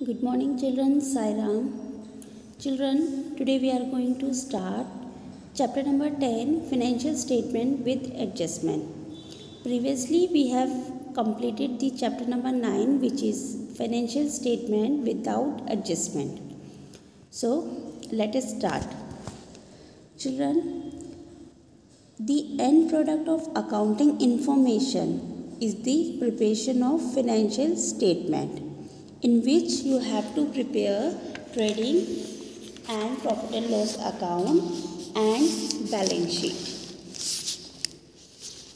Good morning children, Sai Ram. Children, today we are going to start chapter number 10, Financial Statement with Adjustment. Previously we have completed the chapter number 9, which is Financial Statement without Adjustment. So let us start. Children, the end product of accounting information is the preparation of financial statement, in which you have to prepare trading and profit and loss account and balance sheet.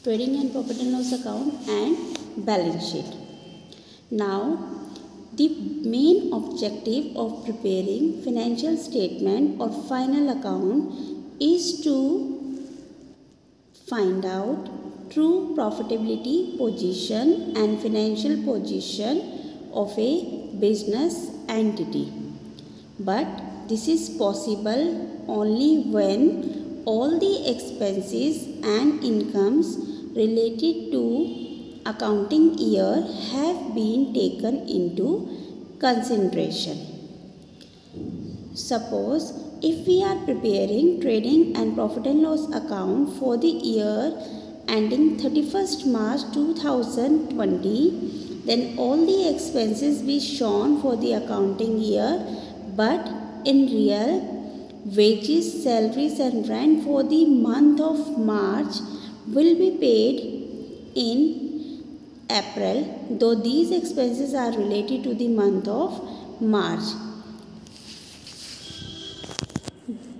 Trading and profit and loss account and balance sheet. Now, the main objective of preparing financial statement or final account is to find out true profitability position and financial position of a business entity. But this is possible only when all the expenses and incomes related to accounting year have been taken into consideration. Suppose if we are preparing trading and profit and loss account for the year ending 31st March 2020, then all the expenses be shown for the accounting year, but in real, wages, salaries and rent for the month of March will be paid in April, though these expenses are related to the month of March.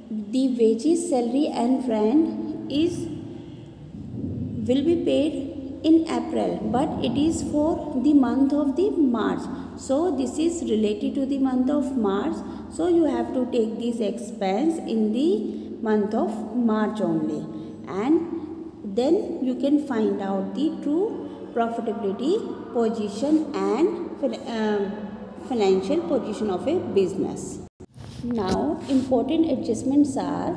The wages, salary and rent will be paid in April, but it is for the month of the March. So this is related to the month of March. So you have to take this expense in the month of March only, and then you can find out the true profitability position and financial position of a business. Now important adjustments are,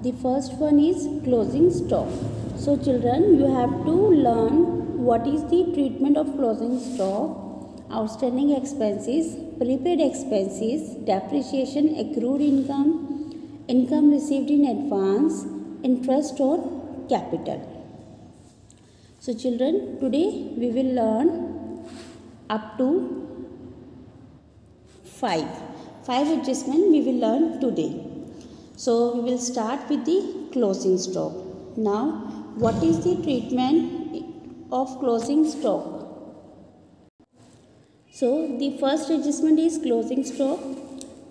the first one is closing stock. So children, you have to learn what is the treatment of closing stock, outstanding expenses, prepaid expenses, depreciation, accrued income, income received in advance, interest on capital. So children, today we will learn up to 5 adjustments we will learn today. So we will start with the closing stock. Now, what is the treatment of closing stock? So the first adjustment is closing stock.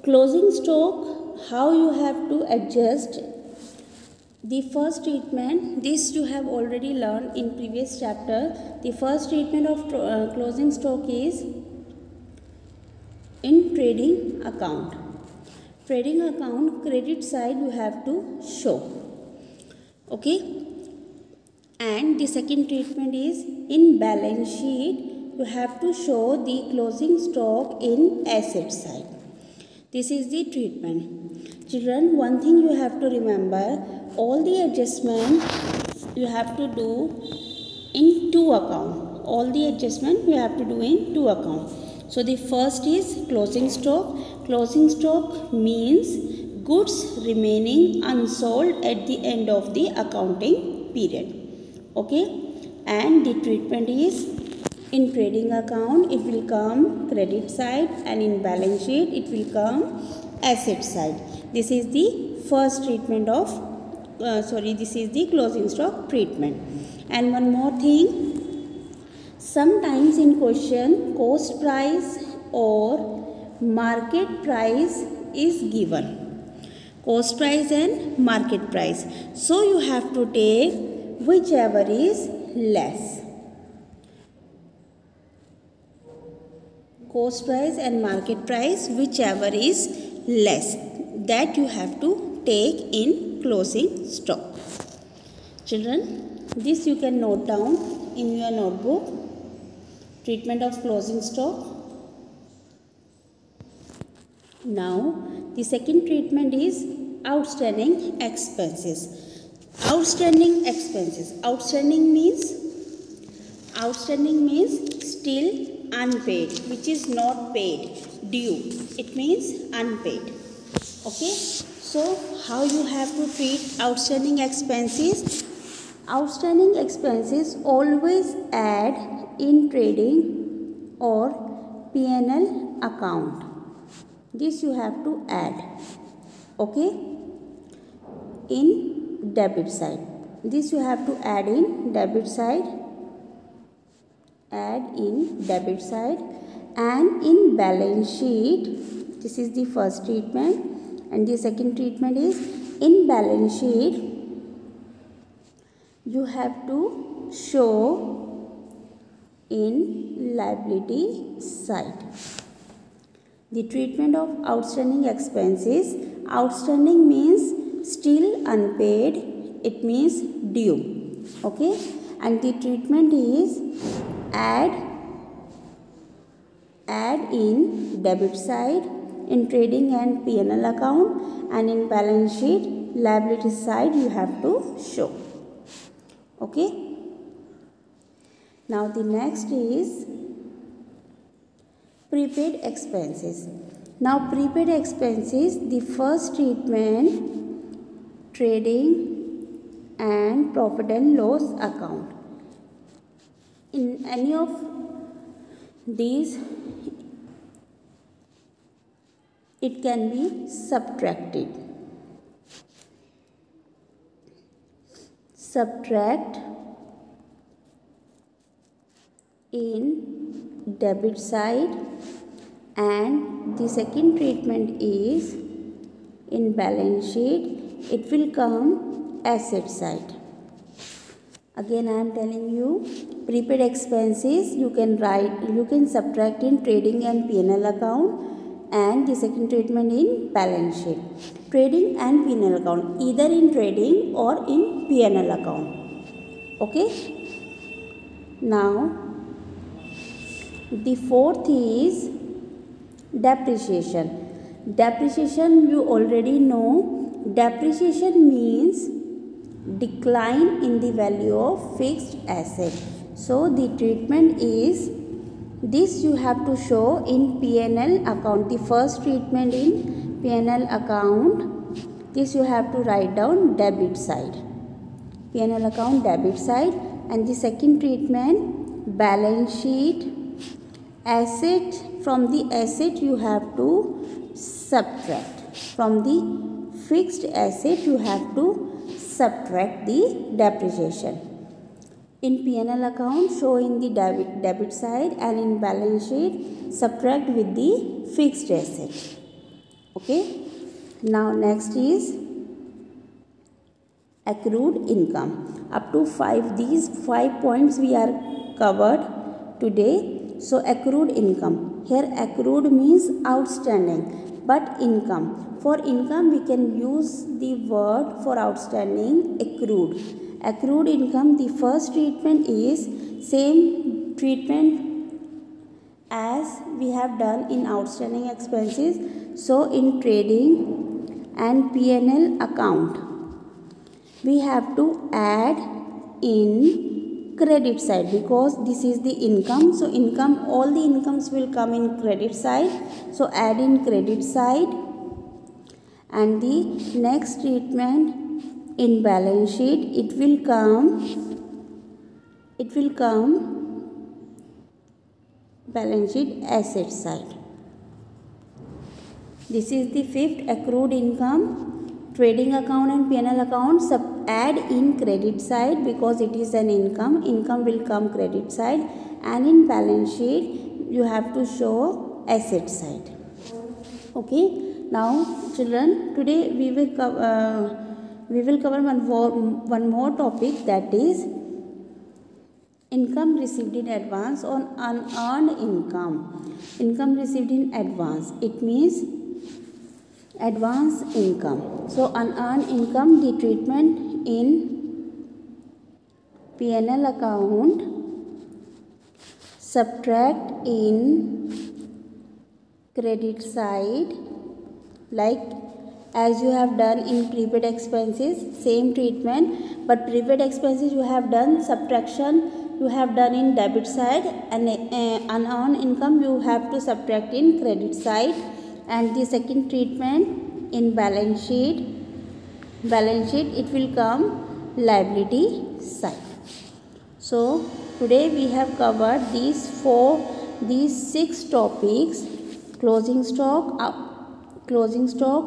Closing stock, how you have to adjust. The first treatment, this you have already learned in previous chapter. The first treatment of closing stock is in trading account. Trading account, credit side you have to show. Okay. And the second treatment is in balance sheet, you have to show the closing stock in asset side. This is the treatment. Children, one thing you have to remember, all the adjustments you have to do in two accounts. All the adjustment you have to do in two accounts. So the first is closing stock. Closing stock means goods remaining unsold at the end of the accounting period. Okay, and the treatment is in trading account it will come credit side, and in balance sheet it will come asset side. This is the first treatment of this is the closing stock treatment. And one more thing, sometimes in question cost price or market price is given. Cost price and market price. So you have to take whichever is less. Cost price and market price, whichever is less, that you have to take in closing stock. Children, this you can note down in your notebook. Treatment of closing stock. Now, the second treatment is outstanding expenses. Outstanding expenses. Outstanding means still unpaid, which is not paid, due. It means unpaid. Okay, so how you have to treat outstanding expenses? Outstanding expenses always add in trading or P&L account. This you have to add, okay, in debit side. This you have to add in debit side, and in balance sheet. This is the first treatment, and the second treatment is in balance sheet. You have to show in liability side. The treatment of outstanding expenses. Outstanding means still unpaid. It means due. Okay, and the treatment is add in debit side, in trading and P&L account, and in balance sheet liability side you have to show. Okay, now the next is prepaid expenses. Now prepaid expenses, the first treatment, trading and profit and loss account. In any of these, it can be subtracted. Subtract in debit side, and the second treatment is in balance sheet. It will come asset side. Again I am telling you, prepaid expenses you can subtract in trading and P&L account, and the second treatment in balance sheet. Trading and P&L account, either in trading or in P&L account. Okay. Now the fourth is depreciation. Depreciation you already know. Depreciation means decline in the value of fixed asset. So the treatment is, this you have to show in P&L account. The first treatment in P&L account, this you have to write down debit side. P&L account debit side, and the second treatment balance sheet. Asset, from the asset you have to subtract. From the fixed asset you have to subtract the depreciation. In P&L account show in the debit side, and in balance sheet subtract with the fixed asset. Okay. Now next is accrued income. Up to these 5 points we are covered today. So accrued income. Here accrued means outstanding, but income. For income we can use the word for outstanding, accrued. Accrued income, the first treatment is same treatment as we have done in outstanding expenses. So in trading and P&L account, we have to add in credit side, because this is the income. So income, all the incomes will come in credit side. So add in credit side. And the next treatment in balance sheet, it will come balance sheet asset side. This is the fifth, accrued income. Trading account and P&L account add in credit side, because it is an income. Income will come credit side, and in balance sheet you have to show asset side. Okay. Now children, today we will cover one more topic, that is income received in advance on unearned income. Income received in advance, it means advance income. So unearned income, the treatment in P&L account, subtract in credit side, like as you have done in prepaid expenses, same treatment, but prepaid expenses you have done subtraction you have done in debit side, and unearned income you have to subtract in credit side. And the second treatment in balance sheet it will come liability side. So today we have covered these 6 topics: closing stock,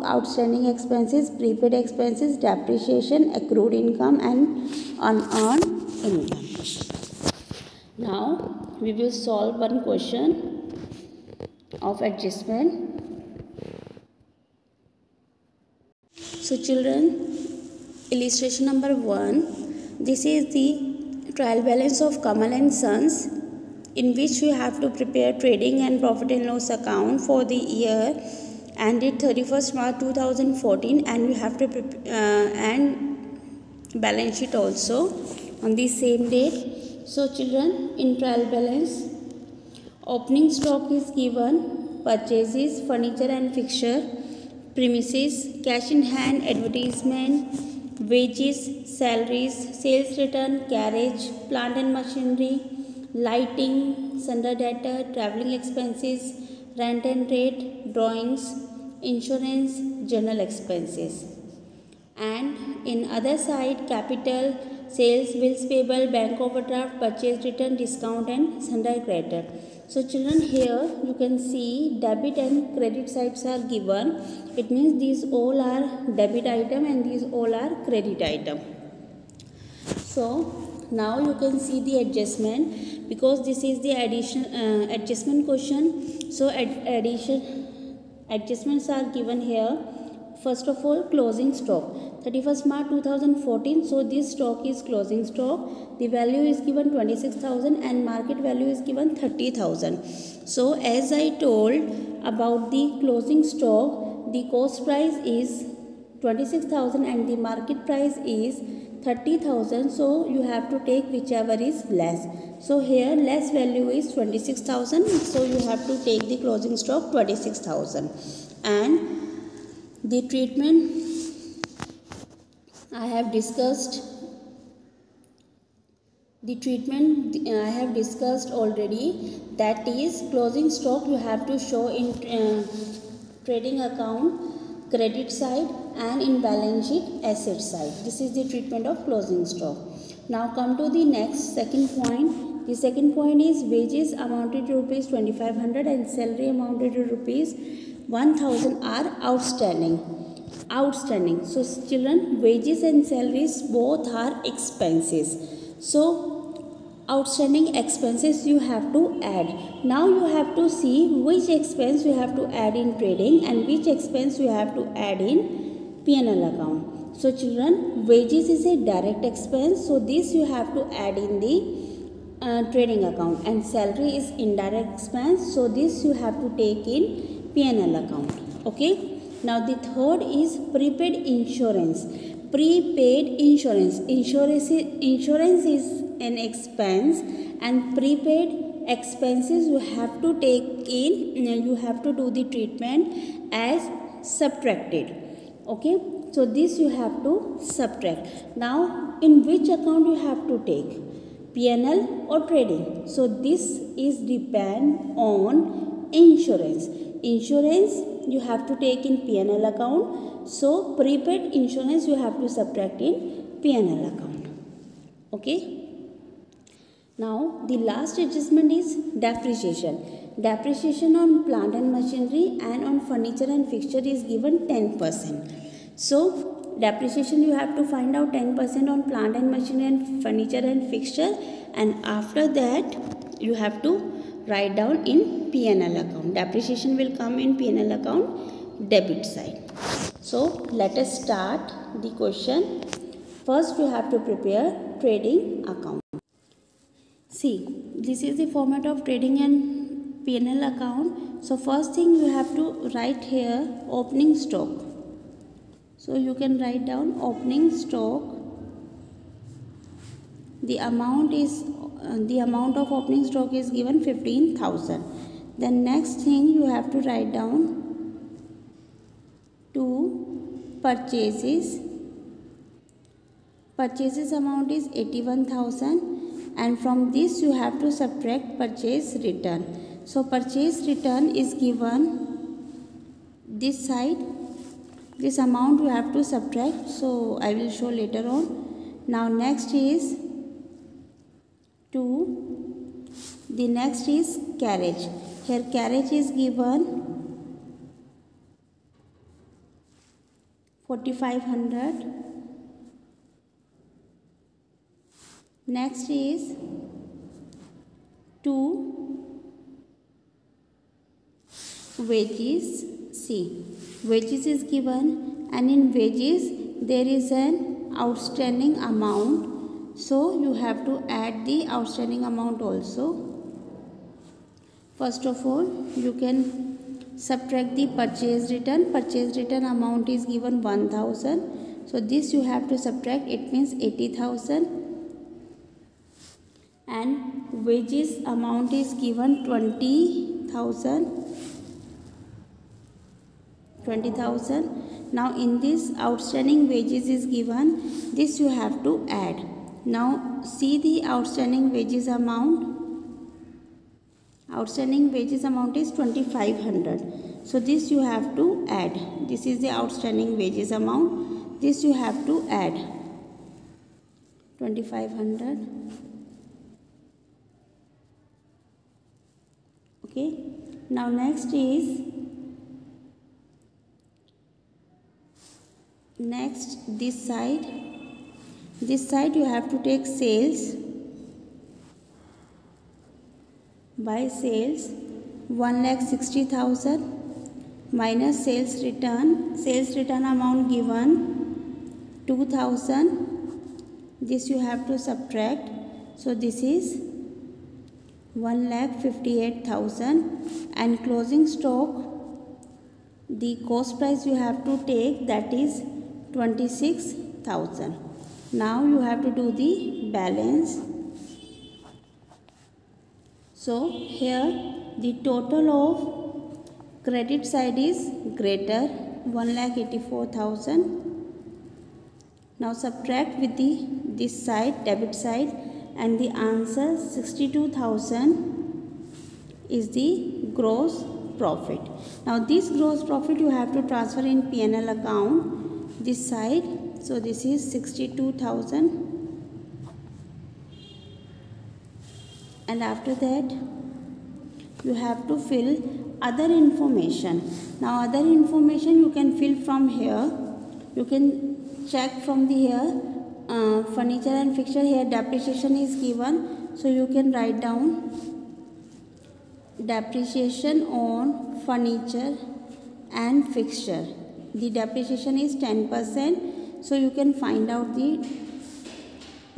outstanding expenses, prepaid expenses, depreciation, accrued income, and unearned income. Now we will solve one question of adjustment. So children, illustration number 1. This is the trial balance of Kamal and Sons, in which you have to prepare trading and profit and loss account for the year ended 31st March 2014, and you have to and balance sheet also on the same date. So children, in trial balance, opening stock is given: purchases, furniture and fixture, premises, cash in hand, advertisement, wages, salaries, sales return, carriage, plant and machinery, lighting, sundry debtor, travelling expenses, rent and rate, drawings, insurance, general expenses. And in other side, capital, sales, bills payable, bank overdraft, purchase return, discount and sundry creditor. So children, here you can see debit and credit sides are given. It means these all are debit item and these all are credit item. So now you can see the adjustment, because this is the adjustment question. So adjustments are given here. First of all, closing stock 31st March 2014. So this stock is closing stock. The value is given 26,000 and market value is given 30,000. So as I told about the closing stock, the cost price is 26,000 and the market price is 30,000. So you have to take whichever is less. So here less value is 26,000. So you have to take the closing stock 26,000. And the treatment I have discussed. The treatment I have discussed already. That is, closing stock you have to show in trading account credit side and in balance sheet asset side. This is the treatment of closing stock. Now come to the next second point. The second point is wages amounted to rupees 2,500 and salary amounted to rupees 1,000 are outstanding. So children, wages and salaries both are expenses. So outstanding expenses you have to add. Now you have to see which expense you have to add in trading and which expense you have to add in P&L account. So children, wages is a direct expense, so this you have to add in the trading account, and salary is indirect expense, so this you have to take in P&L account. Okay. Now the third is prepaid insurance. Insurance is an expense, and prepaid expenses you have to take in, you have to do the treatment as subtracted. Okay. So this you have to subtract. Now in which account you have to take, P&L or trading? So this is depend on insurance. Insurance you have to take in P&L account. So prepaid insurance you have to subtract in P&L account. Okay. Now the last adjustment is depreciation. Depreciation on plant and machinery and on furniture and fixture is given 10%. So depreciation you have to find out 10% on plant and machinery and furniture and fixture, and after that you have to write down in P&L account. Depreciation will come in P&L account debit side. So let us start the question. First we have to prepare trading account. See, this is the format of trading and P&L account. So first thing you have to write here opening stock. So you can write down opening stock. The amount of opening stock is given 15,000. Then next thing you have to write down to purchases. Purchases amount is 81,000, and from this you have to subtract purchase return. So purchase return is given this side, this amount you have to subtract, so I will show later on. Now next is the next is carriage. Here carriage is given 4500. Next is 2 wages. See, wages is given, and in wages there is an outstanding amount, so you have to add the outstanding amount also. First of all, you can subtract the purchase return. Purchase return amount is given 1000, so this you have to subtract, it means 80,000. And wages amount is given 20,000. Now in this outstanding wages is given, this you have to add. Now see the outstanding wages amount. Outstanding wages amount is 2500. So this you have to add. This is the outstanding wages amount. This you have to add 2500. Okay. Now next is this side. This side you have to take sales. By sales 1,60,000 minus sales return. Sales return amount given 2,000. This you have to subtract. So this is 1,58,000, and closing stock, the cost price you have to take, that is 26,000. Now you have to do the balance. So here the total of credit side is greater, 1,84,000. Now subtract with this side, debit side, and the answer 62,000 is the gross profit. Now this gross profit you have to transfer in P&L account, this side. So this is 62,000. And after that you have to fill other information. Now other information you can fill from here. You can check from the here furniture and fixture. Here depreciation is given, so you can write down depreciation on furniture and fixture. The depreciation is 10%, so you can find out the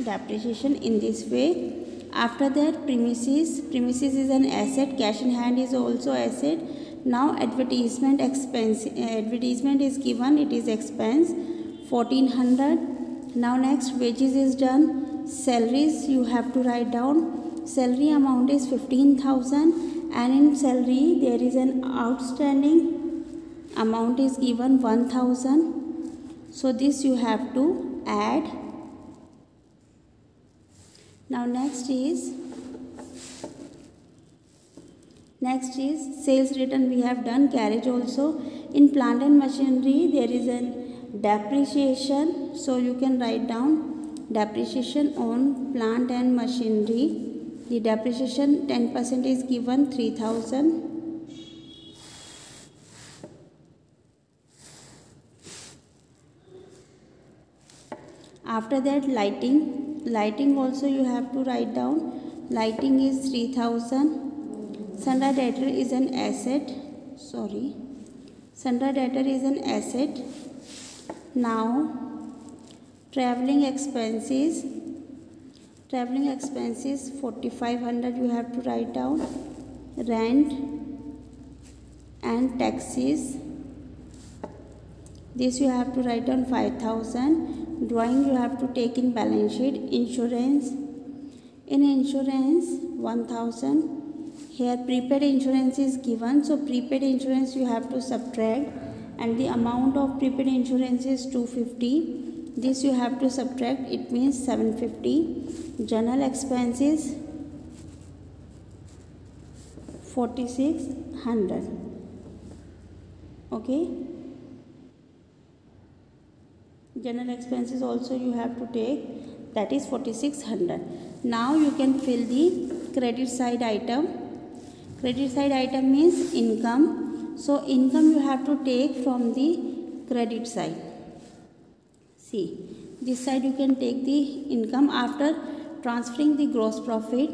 depreciation in this way. After that, premises is an asset, cash in hand is also asset. Now advertisement expense, advertisement is given, it is expense 1400. Now next wages is done. Salaries you have to write down. Salary amount is 15,000, and in salary there is an outstanding amount is given 1,000. So this you have to add. Now next is sales return we have done, carriage also. In plant and machinery there is an depreciation, so you can write down depreciation on plant and machinery. The depreciation 10% is given, 3,000. After that, lighting also you have to write down. Lighting is 3,000. Sundry debtor is an asset. Sundry debtor is an asset. Now traveling expenses 4,500 you have to write down. Rent and taxes, this you have to write down 5,000. Drawing you have to take in balance sheet. Insurance, in insurance 1,000. Here prepaid insurance is given, so prepaid insurance you have to subtract, and the amount of prepaid insurance is 250. this you have to subtract, it means 750. General expenses 4600. Okay, general expenses also you have to take, that is 4600. Now you can fill the credit side item. Credit side item means income. So income you have to take from the credit side. See, this side you can take the income after transferring the gross profit.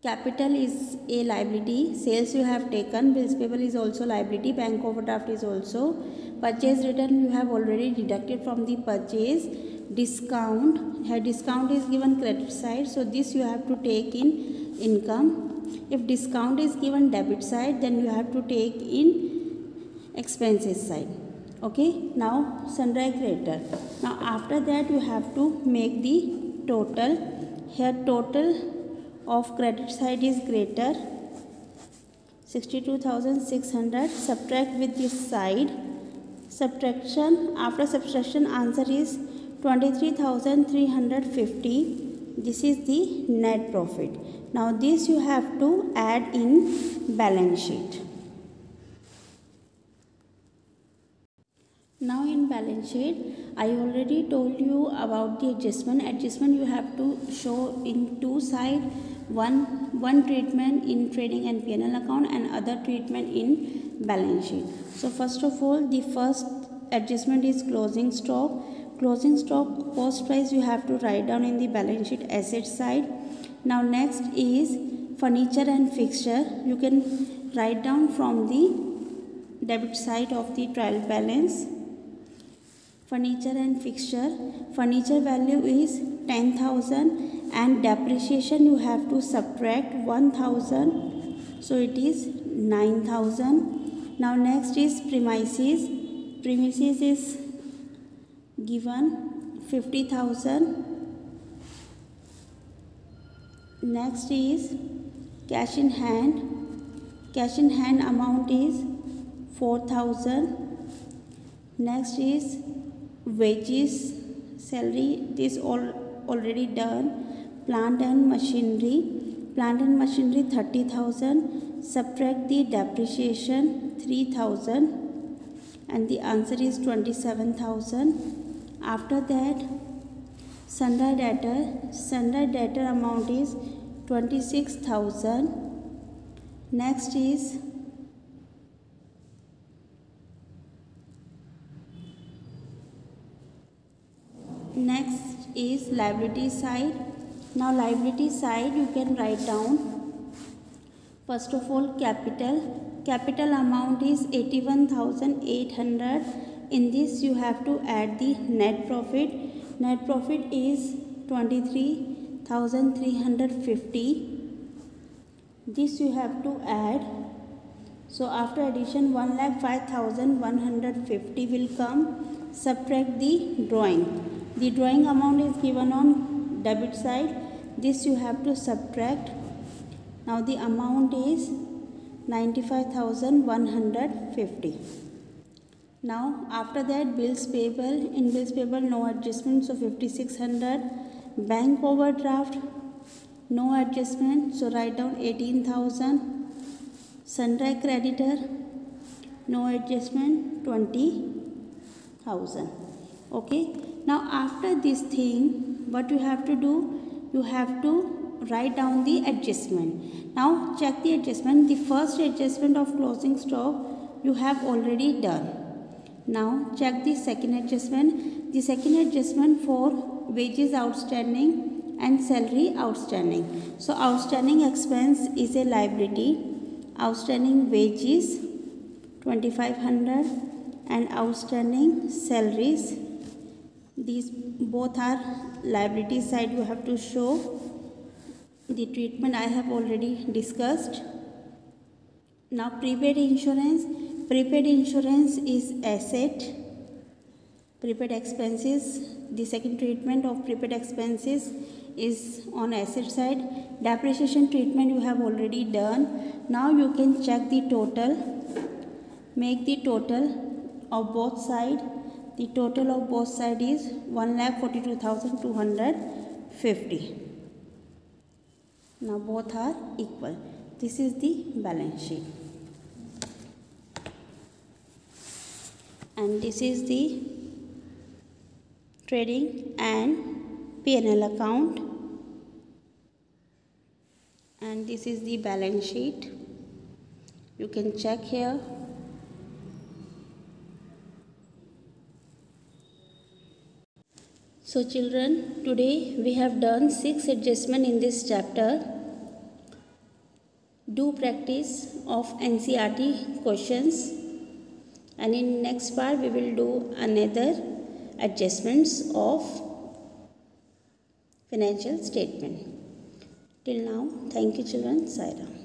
Capital is a liability, sales you have taken, bills payable is also liability, bank overdraft is also, purchase return you have already deducted from the purchase, discount, here discount is given credit side, so this you have to take in income. If discount is given debit side, then you have to take in expenses side. Okay, now sundry creditor. Now after that you have to make the total. Here total of credit side is greater 62,600. Subtract with this side. Subtraction, after subtraction answer is 23,350. This is the net profit. Now this you have to add in balance sheet. Now in balance sheet, I already told you about the adjustment. Adjustment you have to show in two sides. One treatment in trading and P&L account and other treatment in balance sheet. So first of all, the first adjustment is closing stock. Closing stock cost price you have to write down in the balance sheet asset side. Now next is furniture and fixture. You can write down from the debit side of the trial balance. Furniture and fixture. Furniture value is 10,000 and depreciation you have to subtract 1,000. So it is 9,000. Now next is premises. Premises is given 50,000. Next is cash in hand. Cash in hand amount is 4,000. Next is wages, salary, this already done. Plant and machinery. Plant and machinery 30,000. Subtract the depreciation 3,000 and the answer is 27,000. After that, sundry debtor. Sundry debtor amount is 26,000. Next is liability side. Now liability side you can write down. First of all, capital. Capital amount is 81,800. In this you have to add the net profit. Net profit is 23,350. This you have to add. So after addition 1,05,150 will come. Subtract the drawing. The drawing amount is given on debit side. This you have to subtract. Now the amount is 95,150. Now after that, bills payable. In bills payable no adjustment, so 5,600. Bank overdraft no adjustment, so write down 18,000. Sundry creditor no adjustment, 20,000. Okay. Now after this thing, what you have to do? You have to write down the adjustment. Now check the adjustment. The first adjustment of closing stock you have already done. Now check the second adjustment. The second adjustment for wages outstanding and salary outstanding. So outstanding expense is a liability. Outstanding wages 2,500 and outstanding salaries. These both are liability side you have to show. The treatment I have already discussed. Now prepaid insurance. Prepaid insurance is asset. Prepaid expenses. The second treatment of prepaid expenses is on asset side. Depreciation treatment you have already done. Now you can check the total. Make the total of both sides. the total of both sides is 1,42,250. Now both are equal. This is the balance sheet. And this is the trading and P&L account. And this is the balance sheet. You can check here. So children, today we have done 6 adjustments in this chapter. Do practice of NCERT questions, and in next part we will do another adjustments of financial statement. Till now, thank you children. Sai Ram.